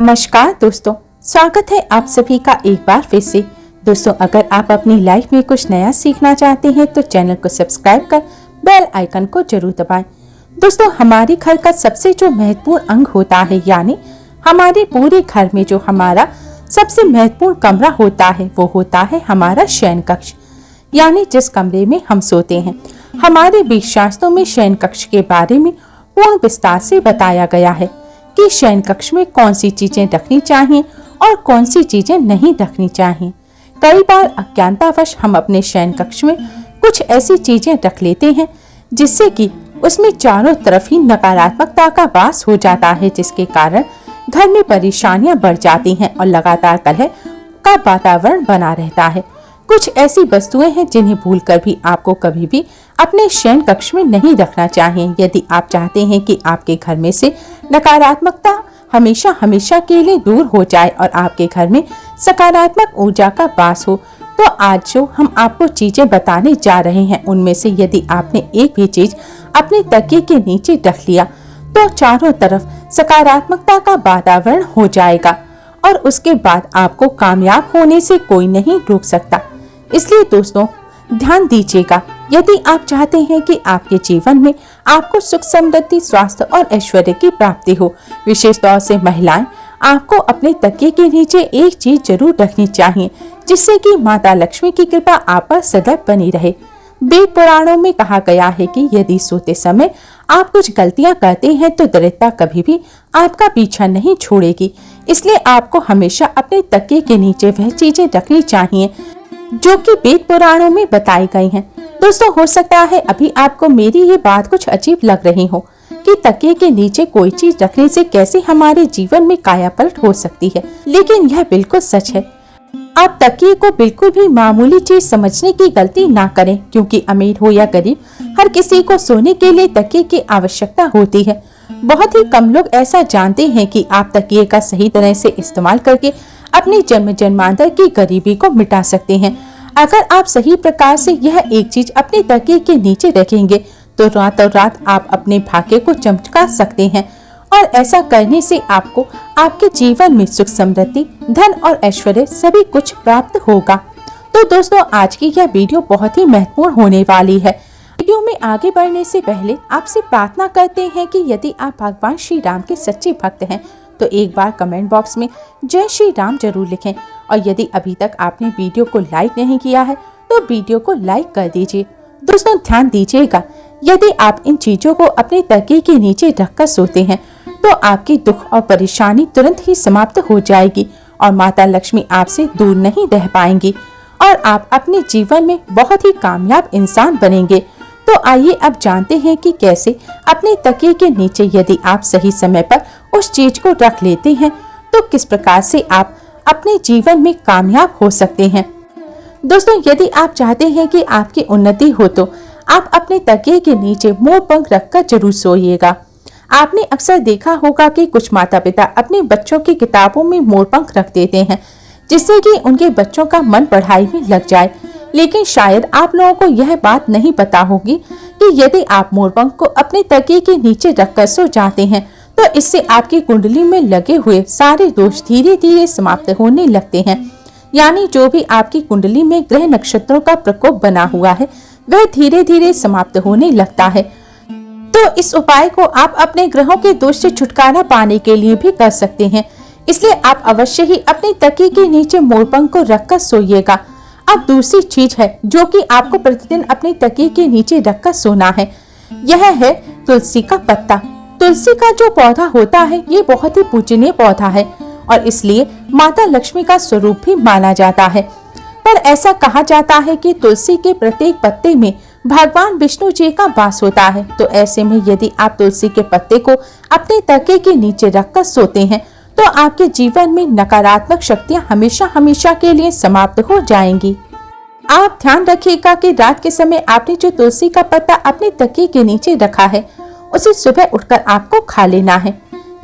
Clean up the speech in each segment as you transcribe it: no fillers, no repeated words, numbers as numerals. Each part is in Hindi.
नमस्कार दोस्तों, स्वागत है आप सभी का एक बार फिर से। दोस्तों, अगर आप अपनी लाइफ में कुछ नया सीखना चाहते हैं तो चैनल को सब्सक्राइब कर बेल आइकन को जरूर दबाएं। दोस्तों, हमारे घर का सबसे जो महत्वपूर्ण अंग होता है, यानी हमारे पूरे घर में जो हमारा सबसे महत्वपूर्ण कमरा होता है वो होता है हमारा शयन कक्ष, यानी जिस कमरे में हम सोते हैं। हमारे वेद शास्त्रों में शयन कक्ष के बारे में पूर्ण विस्तार से बताया गया है कि शयन कक्ष में कौन सी चीजें रखनी चाहिए और कौन सी चीजें नहीं रखनी चाहिए। कई बार अज्ञानतावश हम अपने शयन कक्ष में कुछ ऐसी चीजें रख लेते हैं जिससे कि उसमें चारों तरफ ही नकारात्मकता का वास हो जाता है, जिसके कारण घर में परेशानियां बढ़ जाती हैं और लगातार कलह का वातावरण बना रहता है। कुछ ऐसी वस्तुएं हैं जिन्हें भूलकर भी आपको कभी भी अपने शयन कक्ष में नहीं रखना चाहिए। यदि आप चाहते हैं कि आपके घर में से नकारात्मकता हमेशा हमेशा के लिए दूर हो जाए और आपके घर में सकारात्मक ऊर्जा का वास हो, तो आज जो हम आपको चीजें बताने जा रहे हैं उनमें से यदि आपने एक भी चीज अपने तकिए के नीचे रख लिया तो चारों तरफ सकारात्मकता का वातावरण हो जाएगा और उसके बाद आपको कामयाब होने से कोई नहीं रोक सकता। इसलिए दोस्तों, ध्यान दीजिएगा, यदि आप चाहते हैं कि आपके जीवन में आपको सुख समृद्धि, स्वास्थ्य और ऐश्वर्य की प्राप्ति हो, विशेष तौर से महिलाएं, आपको अपने तकिए के नीचे एक चीज जरूर रखनी चाहिए जिससे कि माता लक्ष्मी की कृपा आप पर सदैव बनी रहे। वेद पुराणों में कहा गया है कि यदि सोते समय आप कुछ गलतियां करते हैं तो दरिद्रता कभी भी आपका पीछा नहीं छोड़ेगी। इसलिए आपको हमेशा अपने तकिए के नीचे वह चीजें रखनी चाहिए जो कि वेद पुराणों में बताई गई हैं। दोस्तों, हो सकता है अभी आपको मेरी ये बात कुछ अजीब लग रही हो कि तकिए के नीचे कोई चीज रखने से कैसे हमारे जीवन में कायापलट हो सकती है, लेकिन यह बिल्कुल सच है। आप तकिए को बिल्कुल भी मामूली चीज समझने की गलती ना करें, क्योंकि अमीर हो या गरीब, हर किसी को सोने के लिए तकिए की आवश्यकता होती है। बहुत ही कम लोग ऐसा जानते हैं कि आप तकिए का सही तरह से इस्तेमाल करके अपनी जन्म जन्मांतर की गरीबी को मिटा सकते हैं। अगर आप सही प्रकार से यह एक चीज अपने तकिए के नीचे रखेंगे तो रातों रात आप अपने भाग्य को चमका सकते हैं और ऐसा करने से आपको आपके जीवन में सुख समृद्धि, धन और ऐश्वर्य सभी कुछ प्राप्त होगा। तो दोस्तों, आज की यह वीडियो बहुत ही महत्वपूर्ण होने वाली है। वीडियो में आगे बढ़ने से पहले आपसे प्रार्थना करते हैं कि यदि आप भगवान श्री राम के सच्चे भक्त हैं तो एक बार कमेंट बॉक्स में जय श्री राम जरूर लिखें, और यदि अभी तक आपने वीडियो को लाइक नहीं किया है तो वीडियो को लाइक कर दीजिए। दोस्तों, ध्यान दीजिएगा, यदि आप इन चीजों को अपने तकिए के नीचे रखकर सोते हैं तो आपकी दुख और परेशानी तुरंत ही समाप्त हो जाएगी और माता लक्ष्मी आपसे दूर नहीं रह पाएंगी और आप अपने जीवन में बहुत ही कामयाब इंसान बनेंगे। तो आइए अब जानते हैं कि कैसे अपने तकिए के नीचे यदि आप सही समय पर उस चीज को रख लेते हैं तो किस प्रकार से आप अपने जीवन में कामयाब हो सकते हैं। दोस्तों, यदि आप चाहते हैं कि आपकी उन्नति हो तो आप अपने तकिए के नीचे मोर पंख रखकर जरूर सोइएगा। आपने अक्सर देखा होगा कि कुछ माता पिता अपने बच्चों की किताबों में मोर पंख रख देते हैं जिससे कि उनके बच्चों का मन पढ़ाई में लग जाए, लेकिन शायद आप लोगों को यह बात नहीं पता होगी कि यदि आप मोरपंख को अपने तकिए के नीचे रखकर सो जाते हैं तो इससे आपकी कुंडली में लगे हुए सारे दोष धीरे धीरे समाप्त होने लगते हैं। यानी जो भी आपकी कुंडली में ग्रह नक्षत्रों का प्रकोप बना हुआ है वह धीरे धीरे समाप्त होने लगता है। तो इस उपाय को आप अपने ग्रहों के दोष से छुटकारा पाने के लिए भी कर सकते हैं। इसलिए आप अवश्य ही अपने तकिए के नीचे मोरपंख को रखकर सोइएगा। अब दूसरी चीज है जो कि आपको प्रतिदिन अपने तकिए के नीचे रखकर सोना है, यह है तुलसी का पत्ता। तुलसी का जो पौधा होता है ये बहुत ही पूजनीय पौधा है और इसलिए माता लक्ष्मी का स्वरूप भी माना जाता है। पर ऐसा कहा जाता है कि तुलसी के प्रत्येक पत्ते में भगवान विष्णु जी का वास होता है। तो ऐसे में यदि आप तुलसी के पत्ते को अपने तकिए के नीचे रखकर सोते हैं तो आपके जीवन में नकारात्मक शक्तियां हमेशा हमेशा के लिए समाप्त हो जाएंगी। आप ध्यान रखिएगा कि रात के समय आपने जो तुलसी का पत्ता अपने तकिए के नीचे रखा है उसे सुबह उठकर आपको खा लेना है।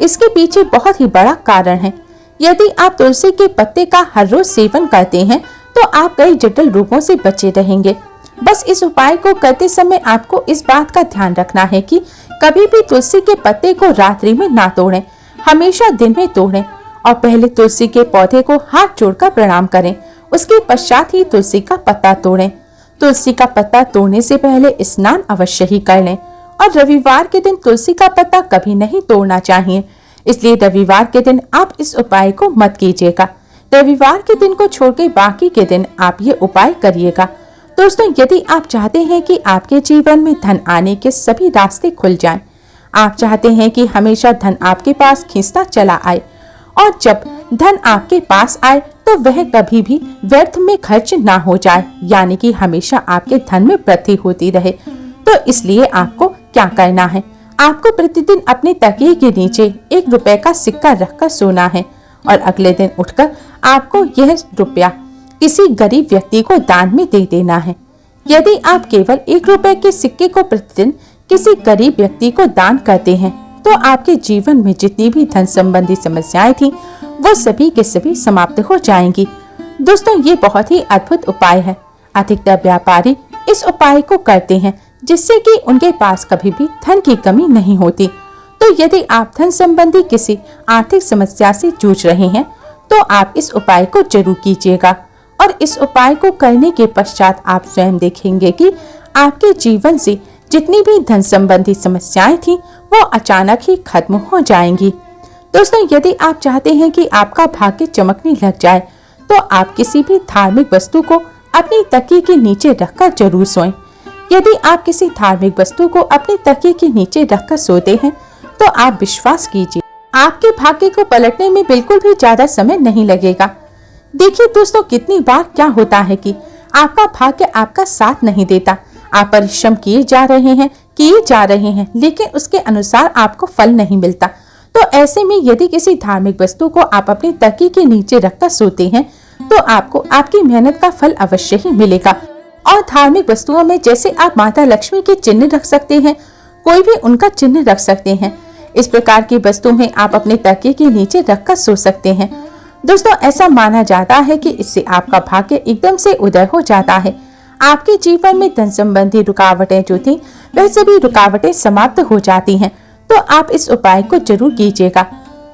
इसके पीछे बहुत ही बड़ा कारण है। यदि आप तुलसी के पत्ते का हर रोज सेवन करते हैं तो आप कई जटिल रोगों से बचे रहेंगे। बस इस उपाय को करते समय आपको इस बात का ध्यान रखना है कि कभी भी तुलसी के पत्ते को रात्रि में ना तोड़ें, हमेशा दिन में तोड़ें और पहले तुलसी के पौधे को हाथ जोड़कर प्रणाम करें। उसके पश्चात ही तुलसी का पत्ता तोड़ें। तुलसी का पत्ता तोड़ने से पहले स्नान अवश्य ही कर लें और रविवार के दिन तुलसी का पत्ता कभी नहीं तोड़ना चाहिए, इसलिए रविवार के दिन आप इस उपाय को मत कीजिएगा। रविवार के दिन को छोड़कर बाकी के दिन आप ये उपाय करिएगा। दोस्तों, यदि आप चाहते हैं कि आपके जीवन में धन आने के सभी रास्ते खुल जाएं, आप चाहते हैं कि हमेशा धन आपके पास खींचता चला आए और जब धन आपके पास आए तो वह कभी भी व्यर्थ में खर्च ना हो जाए, यानी कि हमेशा आपके धन में वृद्धि होती रहे, तो इसलिए आपको क्या करना है, आपको प्रतिदिन अपने तकिए के नीचे 1 रुपए का सिक्का रखकर सोना है और अगले दिन उठकर आपको यह रुपया किसी गरीब व्यक्ति को दान में दे देना है। यदि आप केवल 1 रुपए के सिक्के को प्रतिदिन किसी गरीब व्यक्ति को दान करते हैं तो आपके जीवन में जितनी भी धन संबंधी समस्याएं थी वो सभी के सभी समाप्त हो जाएंगी। दोस्तों, ये बहुत ही अद्भुत उपाय है। अधिकतर व्यापारी इस उपाय को करते हैं जिससे कि उनके पास कभी भी धन की कमी नहीं होती। तो यदि आप धन संबंधी किसी आर्थिक समस्या से जूझ रहे हैं तो आप इस उपाय को जरूर कीजिएगा और इस उपाय को करने के पश्चात आप स्वयं देखेंगे कि आपके जीवन से जितनी भी धन संबंधी समस्याएं थी वो अचानक ही खत्म हो जाएंगी। दोस्तों, यदि आप चाहते हैं कि आपका भाग्य चमकने लग जाए तो आप किसी भी धार्मिक वस्तु को अपनी तकिए के नीचे रखकर जरूर सोएं। यदि आप किसी धार्मिक वस्तु को अपने तकिए के नीचे रखकर सोते हैं तो आप विश्वास कीजिए आपके भाग्य को पलटने में बिल्कुल भी ज्यादा समय नहीं लगेगा। देखिए दोस्तों, कितनी बार क्या होता है कि आपका भाग्य आपका साथ नहीं देता। आप परिश्रम किए जा रहे हैं लेकिन उसके अनुसार आपको फल नहीं मिलता। तो ऐसे में यदि किसी धार्मिक वस्तु को आप अपनी तकिए के नीचे रखकर सोते हैं तो आपको आपकी मेहनत का फल अवश्य ही मिलेगा। और धार्मिक वस्तुओं में जैसे आप माता लक्ष्मी के चिन्ह रख सकते हैं, कोई भी उनका चिन्ह रख सकते हैं, इस प्रकार की वस्तु में आप अपने तकिए के नीचे रखकर सो सकते हैं। दोस्तों, ऐसा माना जाता है कि इससे आपका भाग्य एकदम से उदय हो जाता है। आपके जीवन में धन संबंधी रुकावटें जो थी वह सभी रुकावटें समाप्त हो जाती हैं। तो आप इस उपाय को जरूर कीजिएगा।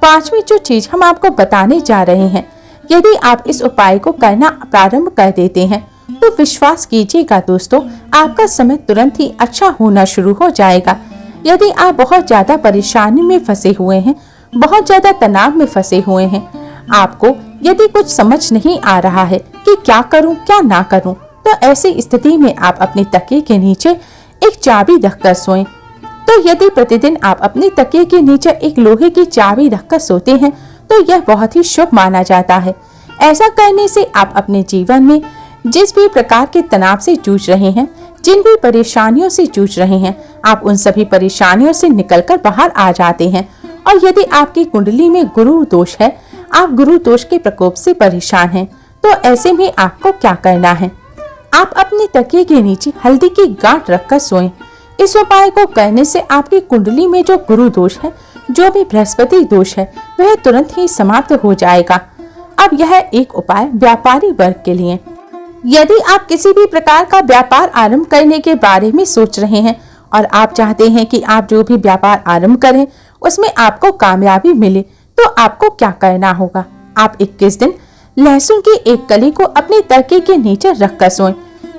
5वीं जो चीज हम आपको बताने जा रहे हैं, यदि आप इस उपाय को करना प्रारंभ कर देते हैं तो विश्वास कीजिएगा दोस्तों, आपका समय तुरंत ही अच्छा होना शुरू हो जाएगा। यदि आप बहुत ज्यादा परेशानी में फंसे हुए हैं, बहुत ज्यादा तनाव में फंसे हुए हैं, आपको यदि कुछ समझ नहीं आ रहा है कि क्या करूं क्या ना करूं, तो ऐसी स्थिति में आप अपने तकिए के नीचे एक चाबी रखकर सोएं। तो यदि प्रतिदिन आप अपने तकिए के नीचे एक लोहे की चाबी रखकर सोते हैं तो यह बहुत ही शुभ माना जाता है। ऐसा करने से आप अपने जीवन में जिस भी प्रकार के तनाव से जूझ रहे हैं, जिन भी परेशानियों से जूझ रहे हैं, आप उन सभी परेशानियों से निकलकर बाहर आ जाते हैं। और यदि आपकी कुंडली में गुरु दोष है, आप गुरु दोष के प्रकोप से परेशान हैं, तो ऐसे में आपको क्या करना है, आप अपने तकिए के नीचे हल्दी की गांठ रखकर सोएं। इस उपाय को करने से आपकी कुंडली में जो गुरु दोष है, जो भी बृहस्पति दोष है, वह तुरंत ही समाप्त हो जाएगा। अब यह एक उपाय व्यापारी वर्ग के लिए। यदि आप किसी भी प्रकार का व्यापार आरंभ करने के बारे में सोच रहे हैं और आप चाहते हैं कि आप जो भी व्यापार आरंभ करें उसमें आपको कामयाबी मिले, तो आपको क्या करना होगा, आप 21 दिन लहसुन की एक कली को अपने तकिए के नीचे रखकर सोएं।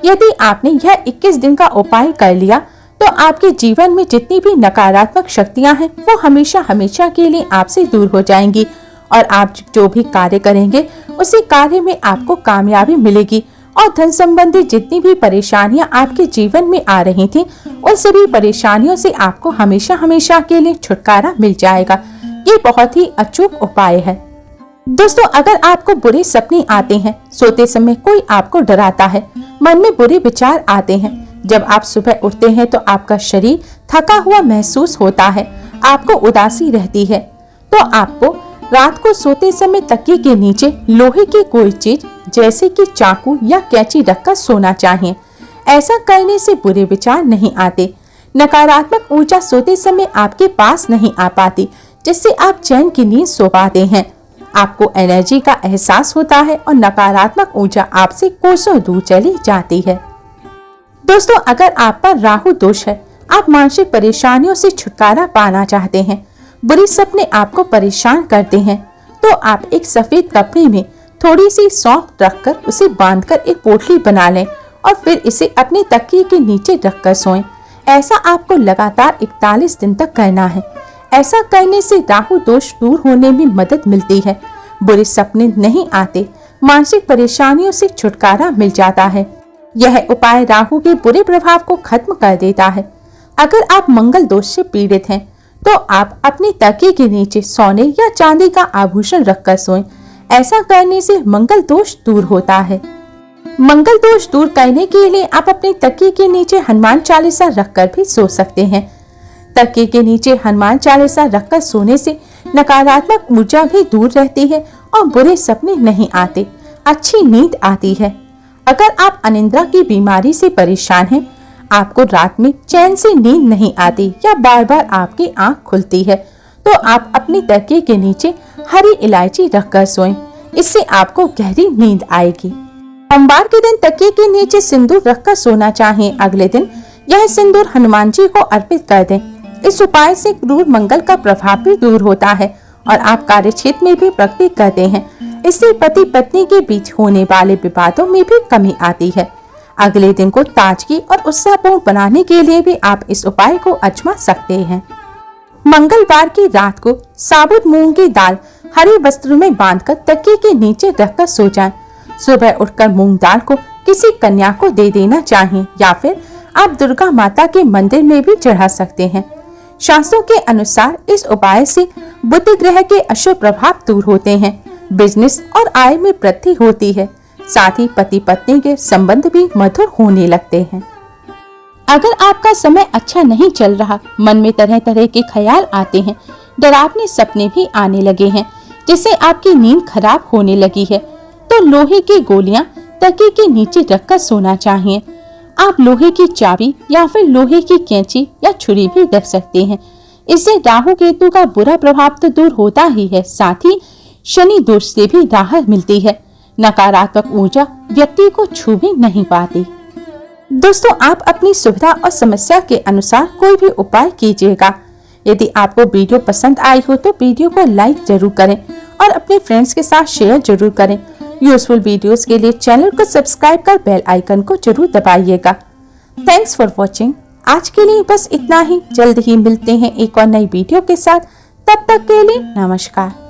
यदि आपने यह 21 दिन का उपाय कर लिया तो आपके जीवन में जितनी भी नकारात्मक शक्तियां हैं वो हमेशा हमेशा के लिए आपसे दूर हो जाएंगी और आप जो भी कार्य करेंगे उसी कार्य में आपको कामयाबी मिलेगी और धन संबंधी जितनी भी परेशानियां आपके जीवन में आ रही थी उन सभी परेशानियों से आपको हमेशा हमेशा के लिए छुटकारा मिल जाएगा। ये बहुत ही अचूक उपाय है। दोस्तों, अगर आपको बुरे सपने आते हैं, सोते समय कोई आपको डराता है, मन में बुरे विचार आते हैं, जब आप सुबह उठते हैं तो आपका शरीर थका हुआ महसूस होता है, आपको उदासी रहती है, तो आपको रात को सोते समय तकिए के नीचे लोहे की कोई चीज जैसे कि चाकू या कैंची रखकर सोना चाहिए। ऐसा करने से बुरे विचार नहीं आते, नकारात्मक ऊर्जा सोते समय आपके पास नहीं आ पाती, जिससे आप चैन की नींद सो पाते हैं। आपको एनर्जी का एहसास होता है और नकारात्मक ऊर्जा आपसे कोसों दूर चली जाती है। दोस्तों, अगर आप पर राहु दोष है, आप मानसिक परेशानियों से छुटकारा पाना चाहते हैं, बुरे सपने आपको परेशान करते हैं, तो आप एक सफेद कपड़े में थोड़ी सी सौंफ रखकर उसे बांधकर एक पोटली बना लें और फिर इसे अपने तकिए के नीचे रखकर सोएं। ऐसा आपको लगातार 41 दिन तक करना है। ऐसा करने से राहु दोष दूर होने में मदद मिलती है, बुरे सपने नहीं आते, मानसिक परेशानियों से छुटकारा मिल जाता है। यह उपाय राहु के बुरे प्रभाव को खत्म कर देता है। अगर आप मंगल दोष से पीड़ित हैं, तो आप अपने तकिए के नीचे सोने या चांदी का आभूषण रखकर सोएं। ऐसा करने से मंगल दोष दूर होता है। मंगल दोष दूर करने के लिए आप अपने तकिए के नीचे हनुमान चालीसा रखकर भी सो सकते हैं। तकिए के नीचे हनुमान चालीसा रखकर सोने से नकारात्मक ऊर्जा भी दूर रहती है और बुरे सपने नहीं आते, अच्छी नींद आती है। अगर आप अनिद्रा की बीमारी से परेशान हैं, आपको रात में चैन से नींद नहीं आती या बार बार आपकी आंख खुलती है, तो आप अपनी तकिए के नीचे हरी इलायची रखकर सोएं। इससे आपको गहरी नींद आएगी। सोमवार के दिन तकिए के नीचे सिंदूर रखकर सोना चाहिए। अगले दिन यह सिंदूर हनुमान जी को अर्पित कर दें। इस उपाय से क्रूर मंगल का प्रभाव भी दूर होता है और आप कार्य क्षेत्र में भी प्रगति करते हैं। इससे पति पत्नी के बीच होने वाले विवादों में भी कमी आती है। अगले दिन को ताजगी और उत्साहपूर्ण बनाने के लिए भी आप इस उपाय को आजमा सकते हैं। मंगलवार की रात को साबुत मूंग की दाल हरे वस्त्र में बांधकर तकिए के नीचे रखकर सो जाएं। सुबह उठकर मूंग दाल को किसी कन्या को दे देना चाहिए या फिर आप दुर्गा माता के मंदिर में भी चढ़ा सकते हैं। शास्त्रों के अनुसार इस उपाय से बुध ग्रह के अशुभ प्रभाव दूर होते हैं, बिजनेस और आय में वृद्धि होती है, साथ ही पति पत्नी के संबंध भी मधुर होने लगते हैं। अगर आपका समय अच्छा नहीं चल रहा, मन में तरह तरह के ख्याल आते हैं, डरावने सपने भी आने लगे हैं, जिससे आपकी नींद खराब होने लगी है, तो लोहे की गोलियां तकिए के नीचे रखकर सोना चाहिए। आप लोहे की चाबी या फिर लोहे की कैंची या छुरी भी रख सकते हैं। इससे राहु केतु का बुरा प्रभाव तो दूर होता ही है, साथ ही शनि दोष से भी राहत मिलती है। नकारात्मक ऊर्जा व्यक्ति को छू भी नहीं पाती। दोस्तों, आप अपनी सुविधा और समस्या के अनुसार कोई भी उपाय कीजिएगा। यदि आपको वीडियो पसंद आई हो तो वीडियो को लाइक जरूर करें और अपने फ्रेंड्स के साथ शेयर जरूर करें। यूजफुल वीडियोस के लिए चैनल को सब्सक्राइब कर बेल आइकन को जरूर दबाइएगा। Thanks for watching. आज के लिए बस इतना ही। जल्द ही मिलते हैं एक और नई वीडियो के साथ। तब तक के लिए नमस्कार।